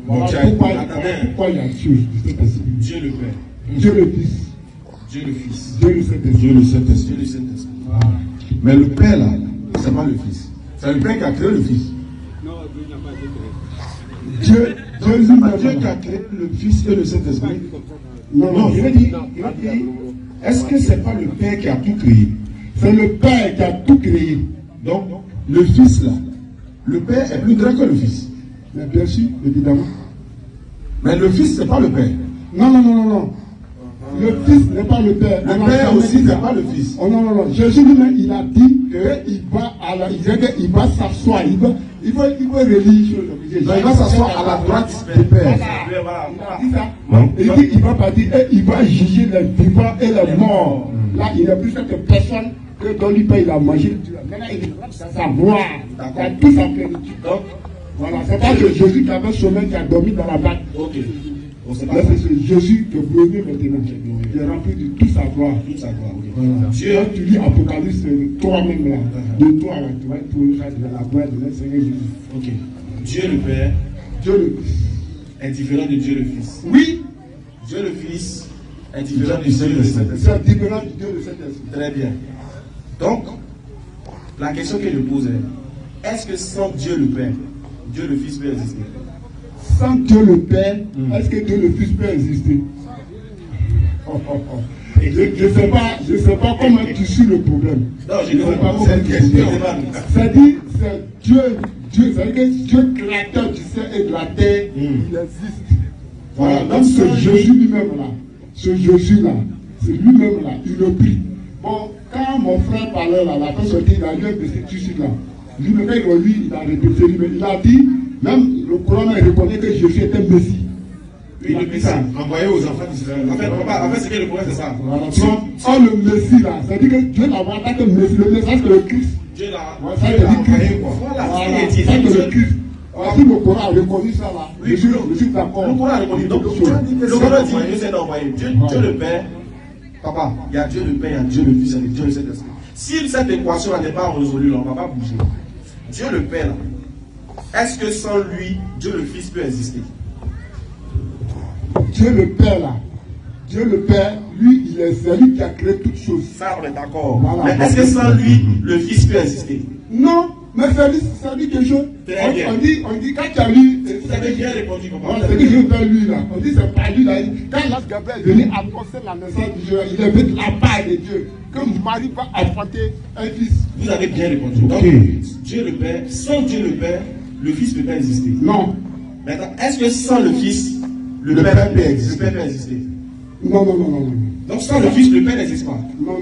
Voilà pourquoi il y a Dieu, Dieu le Père, Dieu le Fils, Dieu le Fils, Dieu le Saint-Esprit. Dieu le Saint-Esprit. Dieu le Saint-Esprit. Mais le Père là, c'est pas le Fils. C'est le Père qui a créé le Fils. Dieu C'est pas Dieu qui a créé le Fils et le Saint-Esprit. Non, je veux dire, est-ce que c'est pas le Père qui a tout créé? C'est le Père qui a tout créé. Donc, le Fils là, le Père est plus grand que le Fils. Mais bien sûr, évidemment. Mais le Fils, c'est pas le Père. Non. Le Fils n'est pas le Père. Le Père aussi n'est pas le Fils. Oh non. Jésus lui-même, il a dit qu'il va s'asseoir. Il va relire. Il va s'asseoir à la droite du Père. Il a dit ça. Il dit qu'il va partir et il va juger les vivants et les morts. Là, il n'y a plus cette personne que dans lui, il a mangé. Maintenant, il est sa gloire. Il a tout sa plénitude. Voilà, c'est pas que Jésus qui avait sommeil qui a dormi dans la vague. Ok. Là, c'est Jésus que vous voyez maintenant. Il est rempli de toute sa gloire. Toute sa gloire. Voilà. Dieu, quand tu lis Apocalypse, toi-même là, de toi là, tu vas trouver ça de la gloire de notre Seigneur Jésus. ok. Dieu le Père Dieu le Fils. est différent de Dieu le Fils. Oui, Dieu le Fils est différent de Dieu le Saint-Esprit. c'est différent du Dieu de cet esprit. Très bien. Donc, la question que je pose est, est-ce que sans Dieu le Père, Dieu le Fils peut exister? Sans Dieu le Père, est-ce que Dieu le Fils peut exister? Je ne sais pas comment tu suis le problème. Non, je ne sais pas comment tu suis. C'est-à-dire, c'est Dieu, c'est-à-dire que Dieu créateur du ciel et de la terre, il existe. Voilà, donc ce Jésus lui-même là, ce Jésus là, c'est lui-même là, il le prie. Bon, quand mon frère parlait là, la personne dit, il a lu un verset ici là. Lui-même, il a répété, il a dit, même le Coran reconnaît que Jésus est un Messie. Oui, le Messie, envoyé aux enfants d'Israël. En fait, c'est que le problème, c'est ça. Voilà. Sans le Messie là, c'est-à-dire que Dieu l'a envoyé en tant que Messie, le message que le Christ. Dieu l'a envoyé quoi. Voilà, c'est le Christ. Si le Coran a reconnu ça là, je suis d'accord. Le Coran a reconnu. Donc, le Coran dit que Dieu s'est envoyé. Dieu le Père, papa, il y a Dieu le Père, il y a Dieu le Fils, il y a Dieu le Saint-Esprit. Si cette équation n'est pas résolue, là, on ne va pas bouger. Dieu le Père, là, est-ce que sans lui, Dieu le Fils peut exister? Dieu le Père là, Dieu le Père, lui, c'est lui qui a créé toutes choses. Ça, on est d'accord. Voilà. Mais est-ce que sans lui, le Fils peut exister? Non, mais ça dit quelque chose. On dit quand tu as lu. Vous avez bien répondu, papa. C'est que je veux lui là. On dit c'est pas lui là. Quand l'ange Gabriel est venu annoncer la naissance du Dieu, il est venu de la part de Dieu. Que Marie va enfanter un fils. Vous avez bien répondu. Donc, Dieu le Père, sans Dieu le Père, le Fils ne peut pas exister. Non. Maintenant, est-ce que sans le Fils, le Père peut exister? Non. Donc sans le Fils, le Père n'existe pas. Non.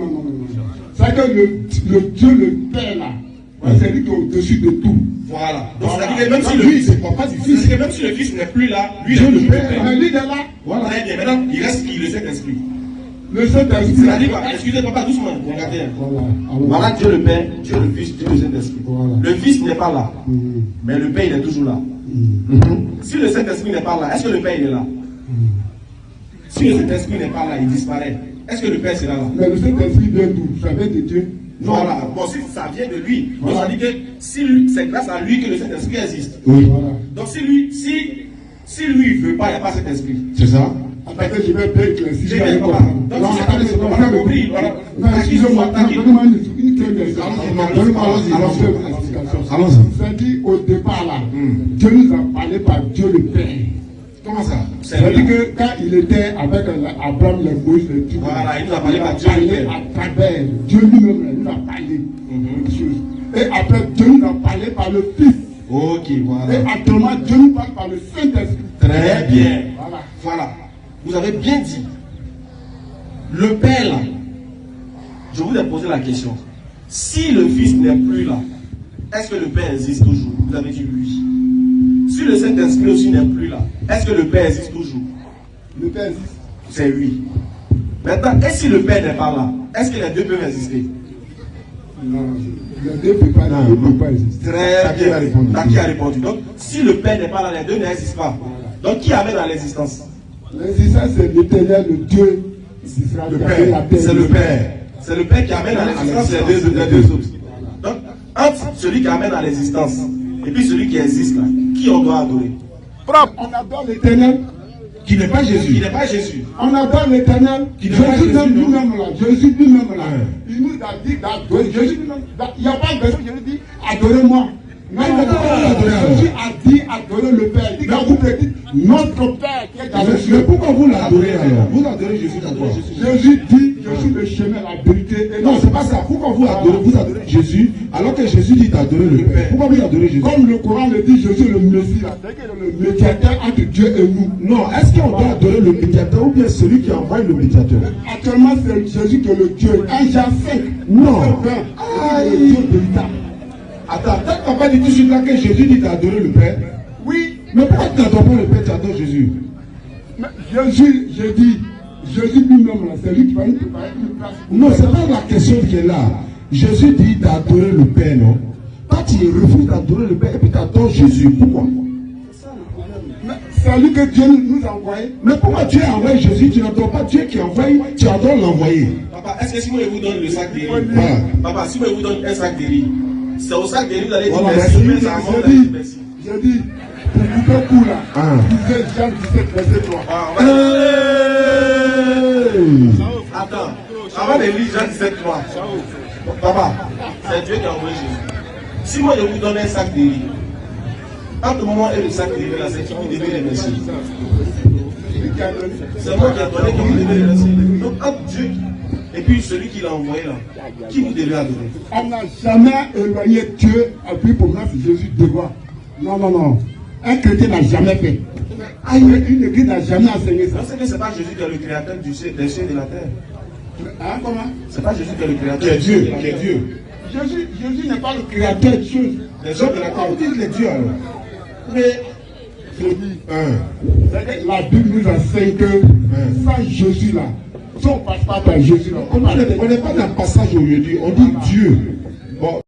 C'est que le Dieu, le Père là, c'est lui qui est au-dessus de tout. Voilà. Donc c'est-à-dire que même si le Fils, c'est pas du Fils, c'est que même si le Fils n'est plus là, lui il est le Père. Mais lui il est là. Voilà. Très bien. Maintenant, il reste qui? Le Saint-Esprit. Le Saint-Esprit. C'est-à-dire, excusez papa, doucement, regardez. Voilà Dieu le Père, Dieu le Fils, Dieu le Saint-Esprit. Voilà. Le Fils n'est pas là, mais le Père il est toujours là. Si le Saint-Esprit n'est pas là, est-ce que le Père il est là? Si le Saint-Esprit n'est pas là, il disparaît. Est-ce que le Père sera là? Mais le Saint-Esprit vient d'où? Ça vient de Dieu. Voilà. Bon, si ça vient de lui, donc ça dit que si c'est grâce à lui que le Saint-Esprit existe. Oui. Voilà. Donc si lui il ne veut pas, il n'y a pas cet esprit. C'est ça? Attendez, je vais bien éclaircir. Donc c'est pas compris. Excusez-moi, donnez-moi une question. Allons-y. C'est-à-dire au départ là, Dieu nous a parlé par Dieu le Père. Comment ça? C'est-à-dire que quand il était avec Abraham, les Moïse, les tout, voilà, il nous a parlé par Dieu le Père. à travers Dieu lui-même, il nous a parlé de choses. Et après, Dieu nous a parlé par le Fils. Ok, voilà. Et actuellement, Dieu nous parle par le Saint-Esprit. Très bien. Voilà. Vous avez bien dit. Le Père là, je vous ai posé la question. Si le Fils n'est plus là, est-ce que le Père existe toujours? Vous avez dit oui. Si le Saint-Esprit aussi n'est plus là, est-ce que le Père existe toujours? Le Père existe. C'est oui. Maintenant, et si le Père n'est pas là, est-ce que les deux peuvent exister? Non, les deux ne peuvent pas exister. Très bien. Qui a répondu? Donc, si le Père n'est pas là, les deux n'existent pas. Donc, qui amène à l'existence? L'existence, c'est l'Éternel, le Dieu d'Israël. C'est le Père. C'est le Père qui amène à l'existence les deux autres. Donc, entre celui qui amène à l'existence et puis celui qui existe là, qui on doit adorer? Propre. On adore l'Éternel. Qui n'est pas Jésus. Qui n'est pas Jésus. On adore l'Éternel. Qui n'est pas Jésus Jésus, non? lui-même là. Jésus lui-même là. Il nous a dit d'adorer. Jésus lui-même. Il n'y a pas de personne qui dit adorez-moi. Non, Jésus a dit adorer le Père. Il dit quand vous dites notre Père qui est dans les cieux. Mais pourquoi vous l'adorez alors? Vous adorez Jésus pourquoi? Jésus dit je suis le chemin, la vérité. Et Non, c'est pas ça. Pourquoi vous adorez Jésus alors que Jésus dit d'adorer le Père? Pourquoi vous adorez Jésus? Comme le Coran le dit, Jésus est le Messie là. C'est le médiateur entre Dieu et nous. Non, est-ce qu'on doit adorer le médiateur ou bien celui qui envoie le médiateur? Actuellement, c'est Jésus qui est le Dieu. Un Jean 5. Non. C'est le Dieu véritable. Attends, peut-être qu'on va dire tout de suite là que Jésus dit d'adorer le Père. Oui, Mais pourquoi tu n'adores pas le Père, tu adores Jésus? mais Jésus, j'ai dit, Jésus lui-même là, c'est lui qui va nous préparer une place. Non, c'est pas la question qui est là. Jésus dit d'adorer le Père, non? Toi, tu refuses d'adorer le Père et puis tu adores Jésus. Pourquoi? Mais c'est lui que Dieu nous a envoyé. Mais pourquoi Dieu a envoyé Jésus? Tu n'adores pas Dieu qui envoie, tu adores l'envoyer. Papa, est-ce que si moi je vous donne le sac de riz, Voilà. papa, si moi je vous donne un sac de riz, c'est au sac de riz, vous allez dire Voilà, merci, merci, mais ça monte, vous allez dire merci. J'ai dit, pour couper coup là, Ah. disait Jean 17, verset 3. Ah, on va- Hey! Attends, avant de lire Jean 17, 3. Papa, c'est Dieu qui a envoyé Jésus. Si moi je vous donne un sac de riz, entre le moment et le sac de riz, là, c'est qui vous devez remercier. C'est moi qui ai donné que vous devez remercier. Donc, entre Dieu et puis celui qui l'a envoyé là, qui vous devez adorer? On n'a jamais éloigné Dieu à puis pour moi c'est Jésus devant. Non, non, non. Un chrétien n'a jamais fait. Une église n'a jamais enseigné ça. Non, c'est que ce n'est pas Jésus qui est le créateur des cieux et de la terre. Hein, comment? C'est pas Jésus qui est le créateur. Qui est Dieu, qui est Dieu. Jésus n'est pas le créateur de choses. Des cieux et de la Pourquoi terre. vous dites les dieux alors? Mais je dis, Hein. la Bible nous enseigne que sans Jésus là, si on ne passe pas par Jésus là, On n'est pas dans le passage aujourd'hui, on dit Dieu. Bon.